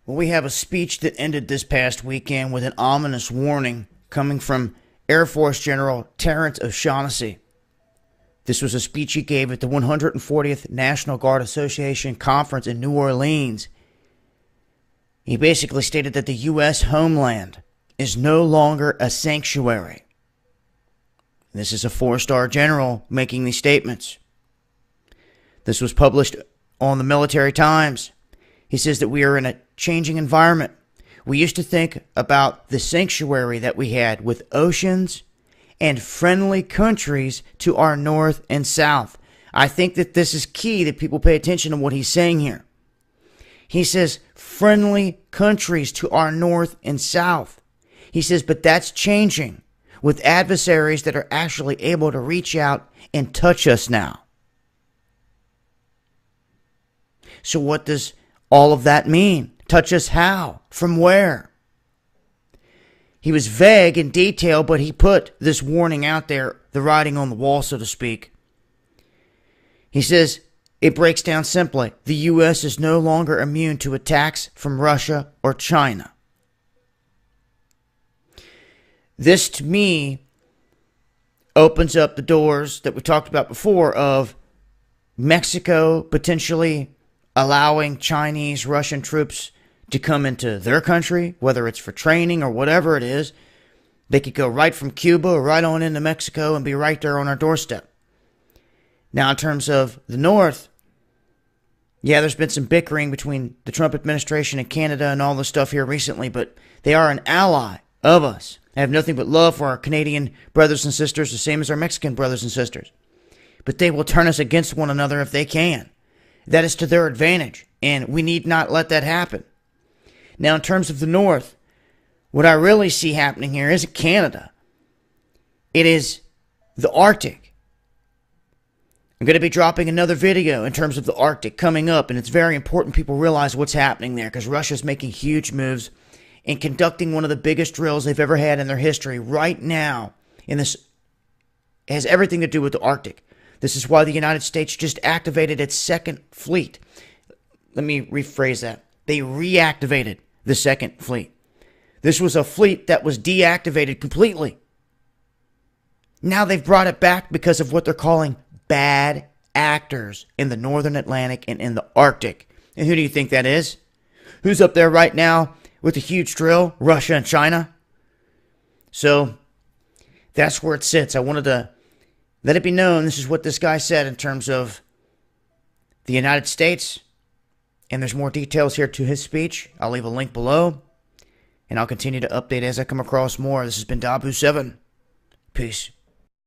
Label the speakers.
Speaker 1: Well, we have a speech that ended this past weekend with an ominous warning coming from Air Force General Terrence O'Shaughnessy. This was a speech he gave at the 140th National Guard Association Conference in New Orleans. He basically stated that the U.S. homeland is no longer a sanctuary. This is a four-star general making these statements. This was published on the Military Times. He says that we are in a changing environment. We used to think about the sanctuary that we had with oceans and friendly countries to our north and south. I think that this is key that people pay attention to what he's saying here. He says friendly countries to our north and south. He says, but that's changing with adversaries that are actually able to reach out and touch us now. So what does all of that mean? Touch us how? From where? He was vague in detail, but he put this warning out there, the writing on the wall, so to speak. He says, it breaks down simply. The U.S. is no longer immune to attacks from Russia or China. This, to me, opens up the doors that we talked about before of Mexico potentially allowing Chinese, Russian troops to come into their country, whether it's for training or whatever it is. They could go right from Cuba or right on into Mexico and be right there on our doorstep. Now, in terms of the North, yeah, there's been some bickering between the Trump administration and Canada and all this stuff here recently, but they are an ally of us. I have nothing but love for our Canadian brothers and sisters, the same as our Mexican brothers and sisters. But they will turn us against one another if they can. That is to their advantage, and we need not let that happen. Now, in terms of the North, what I really see happening here isn't Canada. It is the Arctic. I'm going to be dropping another video in terms of the Arctic coming up, and it's very important people realize what's happening there because Russia's making huge moves and conducting one of the biggest drills they've ever had in their history right now. And this has everything to do with the Arctic. This is why the United States just activated its second fleet. Let me rephrase that. They reactivated the second fleet. This was a fleet that was deactivated completely. Now they've brought it back because of what they're calling bad actors in the Northern Atlantic and in the Arctic. And who do you think that is? Who's up there right now with a huge drill? Russia and China. So that's where it sits. I wanted to let it be known this is what this guy said in terms of the United States. And there's more details here to his speech. I'll leave a link below. And I'll continue to update as I come across more. This has been Dabu7. Peace.